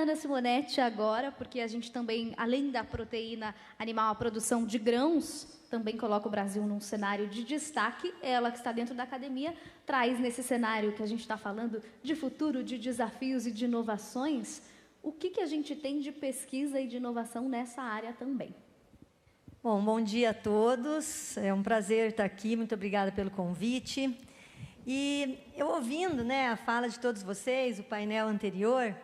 Ana Simonetti agora, porque a gente também, além da proteína animal, a produção de grãos, também coloca o Brasil num cenário de destaque. Ela que está dentro da academia, traz nesse cenário que a gente está falando de futuro, de desafios e de inovações, o que a gente tem de pesquisa e de inovação nessa área também. Bom dia a todos, é um prazer estar aqui, muito obrigada pelo convite. E eu ouvindo, a fala de todos vocês, o painel anterior,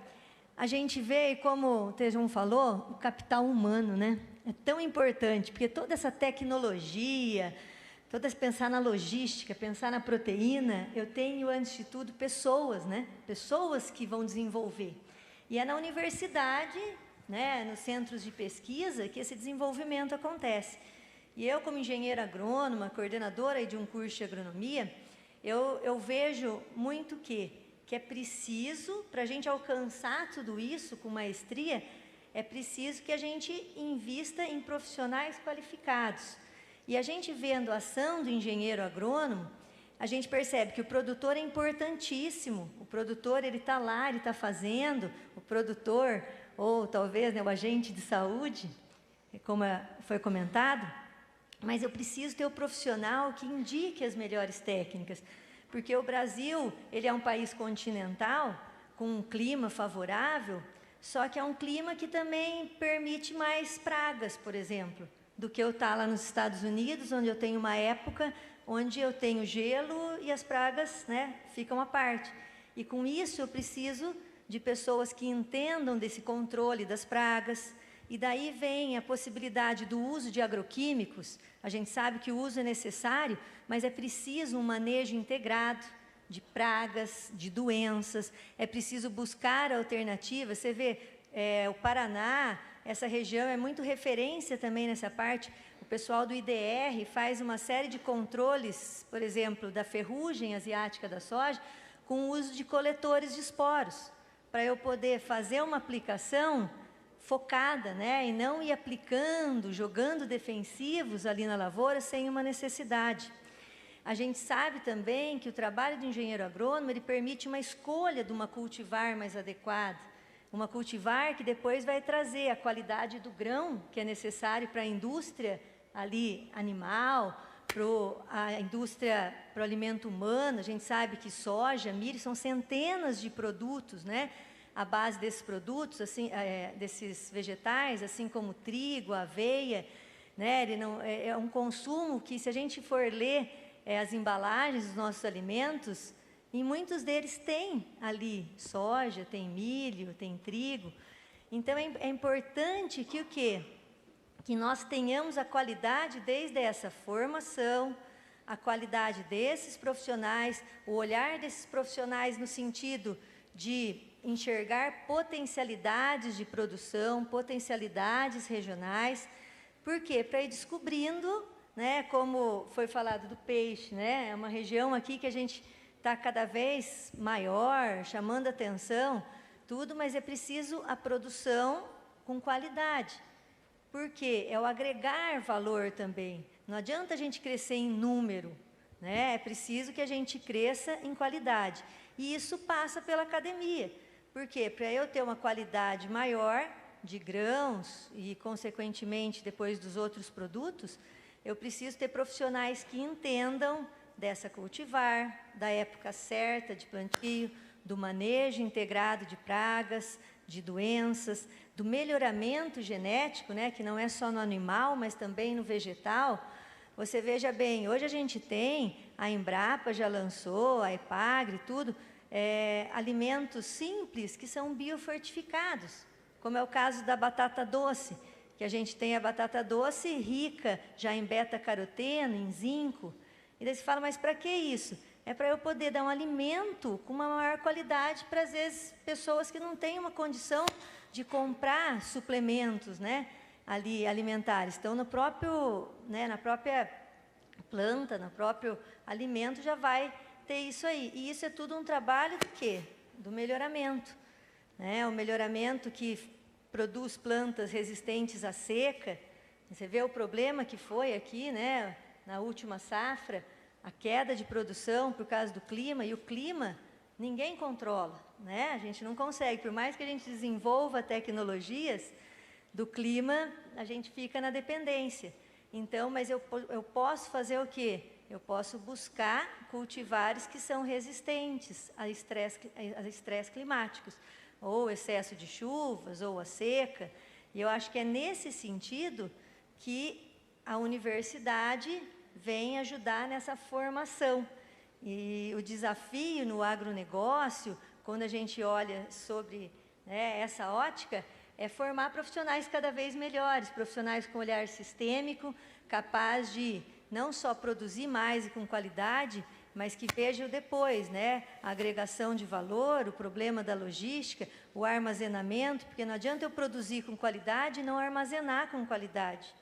a gente vê, como o Tejão falou, o capital humano, é tão importante, porque toda essa tecnologia, pensar na logística, pensar na proteína, eu tenho, antes de tudo, pessoas, pessoas que vão desenvolver. E é na universidade, nos centros de pesquisa, que esse desenvolvimento acontece. E eu, como engenheira agrônoma, coordenadora de um curso de agronomia, eu vejo muito que é preciso, para a gente alcançar tudo isso com maestria, é preciso que a gente invista em profissionais qualificados. E a gente vendo a ação do engenheiro agrônomo, a gente percebe que o produtor é importantíssimo, o produtor ele está lá, ele está fazendo, o produtor, ou talvez o agente de saúde, como foi comentado, mas eu preciso ter o profissional que indique as melhores técnicas, porque o Brasil ele é um país continental, com um clima favorável, só que é um clima que também permite mais pragas, por exemplo, do que eu estar lá nos Estados Unidos, onde eu tenho uma época onde eu tenho gelo e as pragas ficam à parte. E com isso eu preciso de pessoas que entendam desse controle das pragas, e daí vem a possibilidade do uso de agroquímicos. A gente sabe que o uso é necessário, mas é preciso um manejo integrado de pragas, de doenças, é preciso buscar alternativas. Você vê, o Paraná, essa região é muito referência também nessa parte. O pessoal do IDR faz uma série de controles, por exemplo, da ferrugem asiática da soja, com o uso de coletores de esporos, para eu poder fazer uma aplicação focada, e não ir aplicando, jogando defensivos ali na lavoura sem uma necessidade. A gente sabe também que o trabalho do engenheiro agrônomo, ele permite uma escolha de uma cultivar mais adequada, uma cultivar que depois vai trazer a qualidade do grão que é necessário para a indústria ali animal, para a indústria, para o alimento humano. A gente sabe que soja, milho, são centenas de produtos, a base desses produtos, assim, desses vegetais, assim como trigo, aveia, ele não, é um consumo que, se a gente for ler as embalagens dos nossos alimentos, em muitos deles tem ali soja, tem milho, tem trigo. Então, é importante que o quê? Que nós tenhamos a qualidade desde essa formação, a qualidade desses profissionais, o olhar desses profissionais no sentido de enxergar potencialidades de produção, potencialidades regionais. Por quê? Para ir descobrindo, como foi falado do peixe, é uma região aqui que a gente está cada vez maior, chamando atenção, tudo, mas é preciso a produção com qualidade. Porque é o agregar valor também. Não adianta a gente crescer em número, é preciso que a gente cresça em qualidade. E isso passa pela academia. Por quê? Para eu ter uma qualidade maior de grãos e, consequentemente, depois dos outros produtos, eu preciso ter profissionais que entendam dessa cultivar, da época certa de plantio, do manejo integrado de pragas, de doenças, do melhoramento genético, que não é só no animal, mas também no vegetal. Você veja bem, hoje a gente tem, a Embrapa já lançou, a Epagre, tudo, alimentos simples que são biofortificados, como é o caso da batata doce, que a gente tem a batata doce rica já em beta-caroteno, em zinco. E daí você fala, mas para que isso? É para eu poder dar um alimento com uma maior qualidade para, às vezes, pessoas que não têm uma condição de comprar suplementos, ali alimentares. Então, no próprio, na própria planta, no próprio alimento, já vai ter isso aí. E isso é tudo um trabalho do quê? Do melhoramento. O melhoramento que produz plantas resistentes à seca. Você vê o problema que foi aqui, na última safra, a queda de produção por causa do clima, e o clima ninguém controla. né? A gente não consegue, por mais que a gente desenvolva tecnologias do clima, a gente fica na dependência. Então, mas eu posso fazer o quê? Eu posso buscar cultivares que são resistentes a estresse climáticos, ou excesso de chuvas, ou a seca. E eu acho que é nesse sentido que a universidade vem ajudar nessa formação. E o desafio no agronegócio, quando a gente olha sobre, né, essa ótica, é formar profissionais cada vez melhores, profissionais com olhar sistêmico, capaz de não só produzir mais e com qualidade, mas que vejam depois, né, a agregação de valor, o problema da logística, o armazenamento, porque não adianta eu produzir com qualidade e não armazenar com qualidade,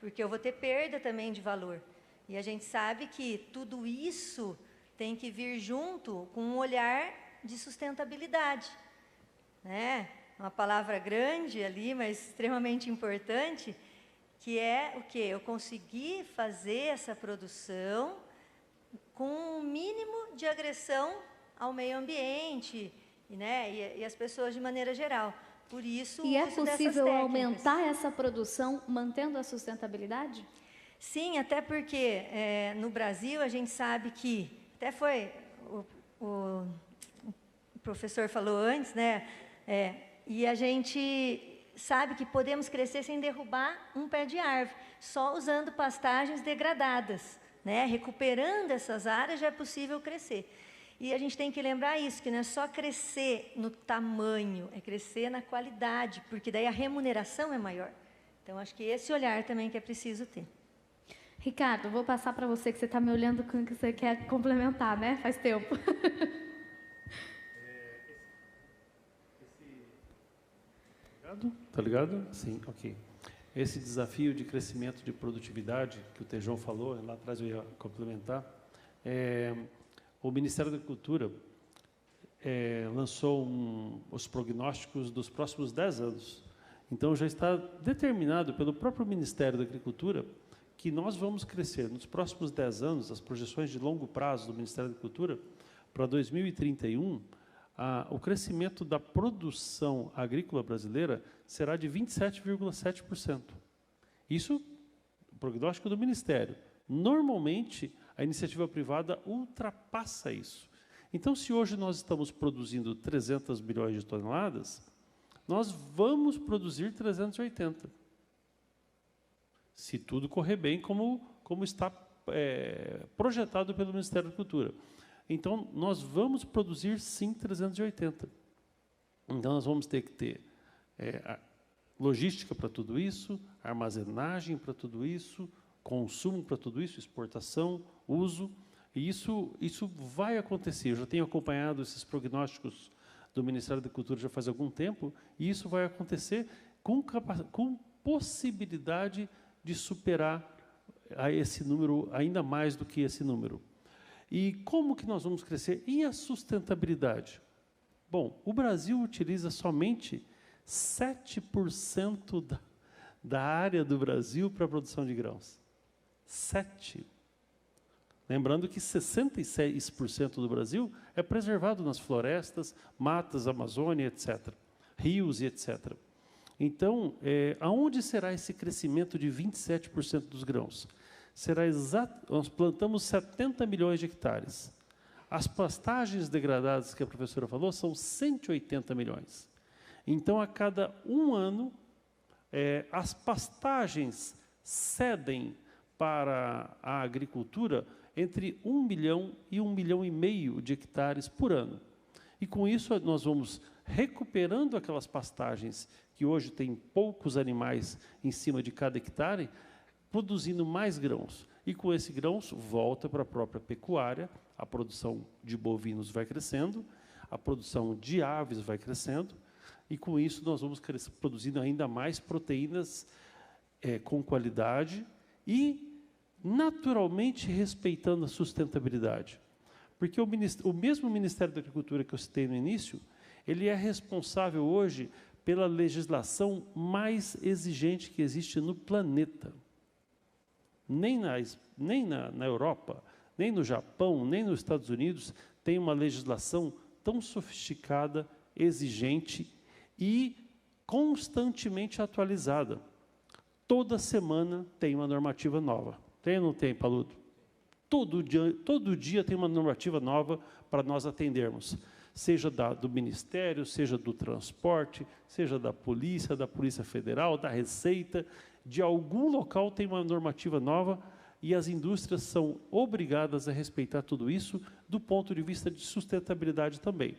porque eu vou ter perda também de valor. E a gente sabe que tudo isso tem que vir junto com um olhar de sustentabilidade, né? Uma palavra grande ali, mas extremamente importante, que é o quê? Eu conseguir fazer essa produção com um mínimo de agressão ao meio ambiente, né? E as pessoas de maneira geral. Por isso, e é possível aumentar essa produção mantendo a sustentabilidade? Sim, até porque no Brasil a gente sabe que, até foi o professor falou antes, né? E a gente sabe que podemos crescer sem derrubar um pé de árvore, só usando pastagens degradadas, né? Recuperando essas áreas já é possível crescer. E a gente tem que lembrar isso, que não é só crescer no tamanho, é crescer na qualidade, porque daí a remuneração é maior. Então, acho que esse olhar também que é preciso ter. Ricardo, vou passar para você, que você está me olhando com que você quer complementar, né? Faz tempo. Tá ligado? Sim, ok. Esse desafio de crescimento de produtividade, que o Tejão falou, lá atrás eu ia complementar, o Ministério da Agricultura lançou os prognósticos dos próximos 10 anos. Então, já está determinado pelo próprio Ministério da Agricultura que nós vamos crescer nos próximos 10 anos, as projeções de longo prazo do Ministério da Agricultura, para 2031, o crescimento da produção agrícola brasileira será de 27,7%. Isso, o prognóstico do Ministério. Normalmente, a iniciativa privada ultrapassa isso. Então, se hoje nós estamos produzindo 300 bilhões de toneladas, nós vamos produzir 380. Se tudo correr bem, como está projetado pelo Ministério da Agricultura. Então, nós vamos produzir, sim, 380. Então, nós vamos ter que ter logística para tudo isso, armazenagem para tudo isso, consumo para tudo isso, exportação, uso, e isso vai acontecer. Eu já tenho acompanhado esses prognósticos do Ministério da Agricultura já faz algum tempo, e isso vai acontecer com possibilidade de superar esse número, ainda mais do que esse número. E como que nós vamos crescer? E a sustentabilidade? Bom, o Brasil utiliza somente 7% da área do Brasil para a produção de grãos. 7%. Lembrando que 66% do Brasil é preservado nas florestas, matas, Amazônia, etc., rios e etc. Então, aonde será esse crescimento de 27% dos grãos? Será nós plantamos 70 milhões de hectares. As pastagens degradadas que a professora falou são 180 milhões. Então, a cada um ano, as pastagens cedem para a agricultura entre 1 milhão e 1,5 milhão de hectares por ano. E, com isso, nós vamos recuperando aquelas pastagens que hoje têm poucos animais em cima de cada hectare, produzindo mais grãos. E com esse grãos, volta para a própria pecuária, a produção de bovinos vai crescendo, a produção de aves vai crescendo, e com isso nós vamos produzindo ainda mais proteínas com qualidade e, naturalmente, respeitando a sustentabilidade. Porque o mesmo Ministério da Agricultura que eu citei no início, ele é responsável hoje pela legislação mais exigente que existe no planeta. Nem na Europa, nem no Japão, nem nos Estados Unidos tem uma legislação tão sofisticada, exigente e constantemente atualizada. Toda semana tem uma normativa nova. Tem ou não tem, Paludo? Todo dia tem uma normativa nova para nós atendermos. Seja do Ministério, seja do Transporte, seja da Polícia Federal, da Receita, de algum local tem uma normativa nova e as indústrias são obrigadas a respeitar tudo isso do ponto de vista de sustentabilidade também.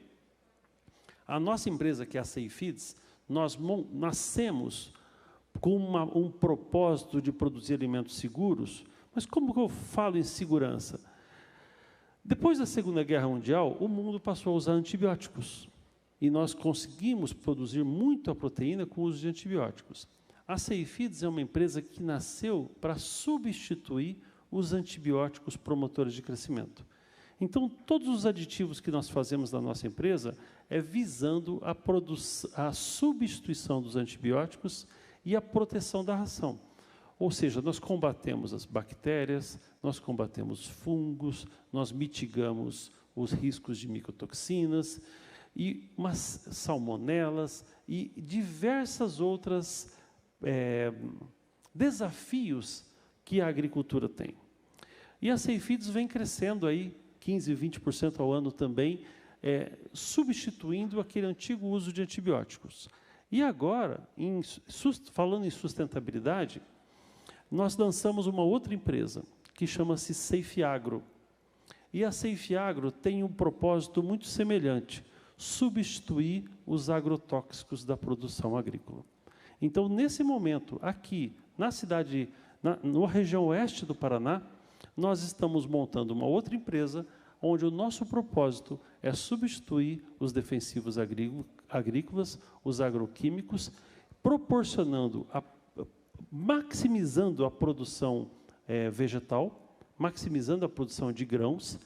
A nossa empresa, que é a Seifides, nós nascemos com um propósito de produzir alimentos seguros, mas como que eu falo em segurança? Depois da Segunda Guerra Mundial, o mundo passou a usar antibióticos. E nós conseguimos produzir muita proteína com o uso de antibióticos. A Seifides é uma empresa que nasceu para substituir os antibióticos promotores de crescimento. Então, todos os aditivos que nós fazemos na nossa empresa é visando a substituição dos antibióticos e a proteção da ração. Ou seja, nós combatemos as bactérias, nós combatemos fungos, nós mitigamos os riscos de micotoxinas, e umas salmonelas e diversas outras desafios que a agricultura tem. E a Seifides vem crescendo aí 15%, 20% ao ano também, substituindo aquele antigo uso de antibióticos. E agora, falando em sustentabilidade, nós lançamos uma outra empresa, que chama-se Seifiagro. E a Seifiagro tem um propósito muito semelhante, substituir os agrotóxicos da produção agrícola. Então, nesse momento, aqui, na região oeste do Paraná, nós estamos montando uma outra empresa, onde o nosso propósito é substituir os defensivos agrícolas, os agroquímicos, maximizando a produção vegetal, maximizando a produção de grãos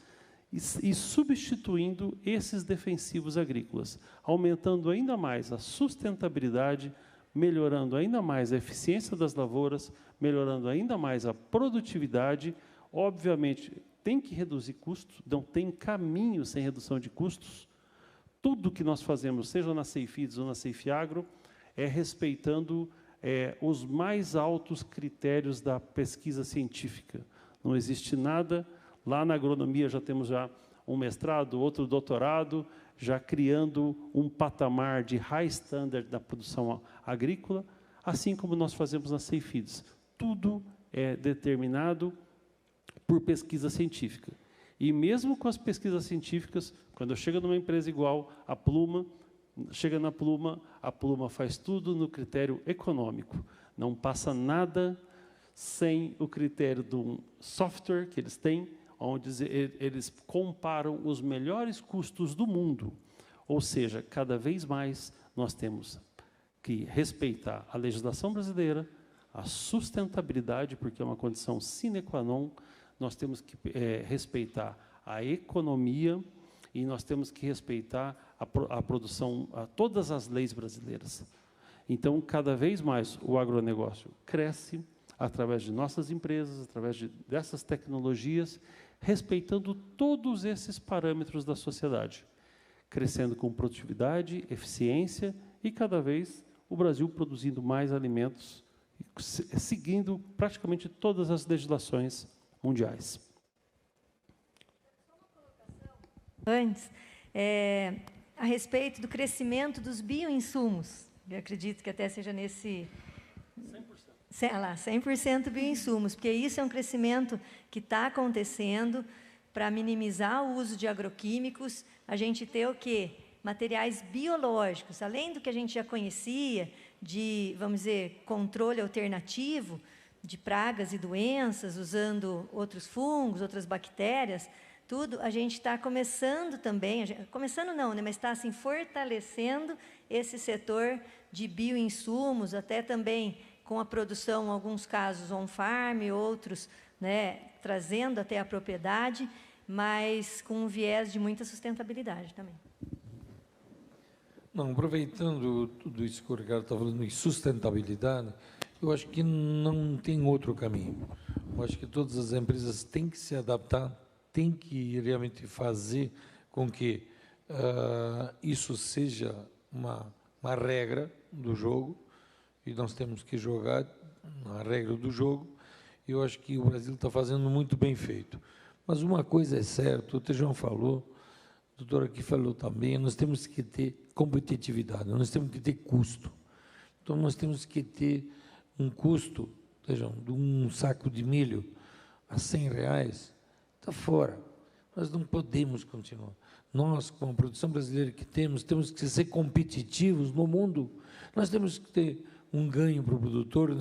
e substituindo esses defensivos agrícolas, aumentando ainda mais a sustentabilidade, melhorando ainda mais a eficiência das lavouras, melhorando ainda mais a produtividade. Obviamente, tem que reduzir custos, não tem caminho sem redução de custos. Tudo que nós fazemos, seja na Seifides ou na Seifiagro, é respeitando os mais altos critérios da pesquisa científica. Não existe nada. Lá na agronomia já temos um mestrado, outro doutorado, já criando um patamar de high standard da produção agrícola, assim como nós fazemos na Seifides. Tudo é determinado por pesquisa científica. E mesmo com as pesquisas científicas, quando eu chego numa empresa igual, a Pluma, chega na Pluma, a Pluma faz tudo no critério econômico. Não passa nada sem o critério do software que eles têm, onde eles comparam os melhores custos do mundo. Ou seja, cada vez mais nós temos que respeitar a legislação brasileira, a sustentabilidade, porque é uma condição sine qua non, nós temos que respeitar a economia e nós temos que respeitar a produção, todas as leis brasileiras. Então, cada vez mais o agronegócio cresce através de nossas empresas, através dessas tecnologias, respeitando todos esses parâmetros da sociedade, crescendo com produtividade, eficiência e, cada vez, o Brasil produzindo mais alimentos, seguindo praticamente todas as legislações mundiais. Antes, a respeito do crescimento dos bioinsumos, eu acredito que até seja nesse... 100% bioinsumos, porque isso é um crescimento que está acontecendo para minimizar o uso de agroquímicos, a gente ter o quê? Materiais biológicos, além do que a gente já conhecia, de, vamos dizer, controle alternativo de pragas e doenças, usando outros fungos, outras bactérias, tudo, a gente está começando também, começando não, né, mas está assim, fortalecendo esse setor de bioinsumos, até também com a produção, em alguns casos, on-farm, outros, né, trazendo até a propriedade, mas com um viés de muita sustentabilidade também. Não, aproveitando tudo isso que o Ricardo está falando em sustentabilidade, eu acho que não tem outro caminho. Eu acho que todas as empresas têm que se adaptar, têm que realmente fazer com que isso seja uma regra do jogo, e nós temos que jogar na regra do jogo. Eu acho que o Brasil está fazendo muito bem feito. Mas uma coisa é certa, o Tejão falou, o doutor aqui falou também, nós temos que ter competitividade, nós temos que ter custo. Então, nós temos que ter um custo, Tejão, de um saco de milho a R$100, está fora. Nós não podemos continuar. Nós, com a produção brasileira que temos que ser competitivos no mundo. Nós temos que ter um ganho para o produtor,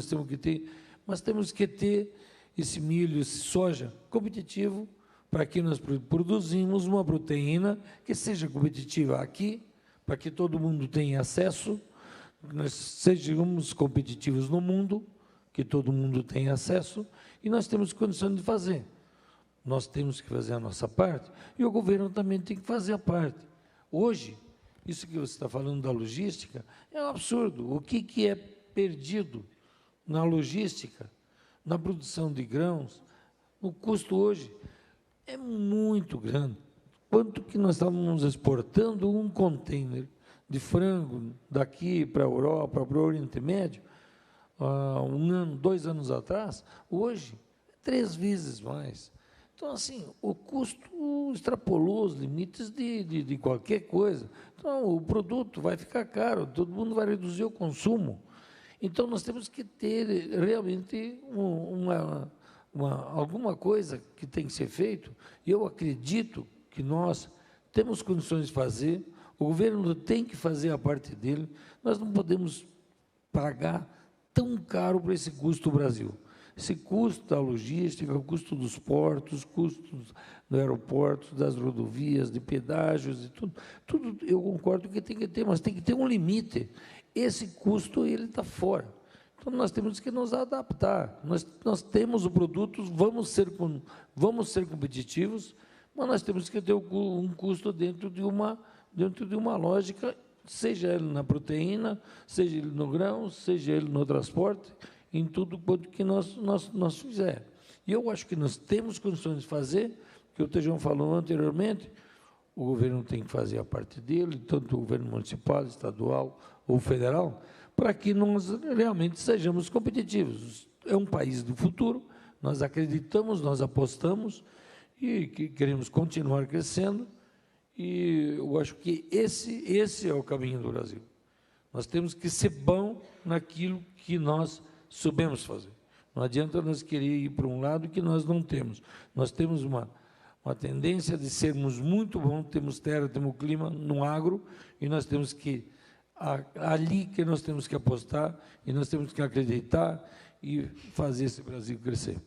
mas temos que ter esse milho, esse soja competitivo, para que nós produzimos uma proteína que seja competitiva aqui, para que todo mundo tenha acesso, nós sejamos competitivos no mundo, que todo mundo tenha acesso, e nós temos condição de fazer. Nós temos que fazer a nossa parte, e o governo também tem que fazer a parte. Hoje, isso que você está falando da logística, é um absurdo. O que é perdido na logística, na produção de grãos, o custo hoje é muito grande. Quanto que nós estávamos exportando um container de frango daqui para a Europa, para o Oriente Médio, há 1 ano, 2 anos atrás, hoje, 3 vezes mais. Então, assim, o custo extrapolou os limites de qualquer coisa. Então, o produto vai ficar caro, todo mundo vai reduzir o consumo. Então, nós temos que ter realmente alguma coisa que tem que ser feito. Eu acredito que nós temos condições de fazer, o governo tem que fazer a parte dele, nós não podemos pagar tão caro para esse custo do Brasil. Esse custo da logística, o custo dos portos, custos do aeroporto, das rodovias, de pedágios, e tudo eu concordo que tem que ter, mas tem que ter um limite. Esse custo, ele está fora. Então, nós temos que nos adaptar. Nós temos o produto, vamos ser competitivos, mas nós temos que ter um custo dentro de uma lógica, seja ele na proteína, seja ele no grão, seja ele no transporte, em tudo quanto que nós fizermos. E eu acho que nós temos condições de fazer, que o Tejão falou anteriormente, o governo tem que fazer a parte dele, tanto o governo municipal, estadual ou federal, para que nós realmente sejamos competitivos. É um país do futuro, nós acreditamos, nós apostamos e que queremos continuar crescendo, e eu acho que esse é o caminho do Brasil. Nós temos que ser bom naquilo que nós sabemos fazer. Não adianta nós querer ir para um lado que nós não temos. Nós temos uma tendência de sermos muito bons, temos terra, temos clima no agro, e nós temos que, ali que nós temos que apostar, e nós temos que acreditar e fazer esse Brasil crescer.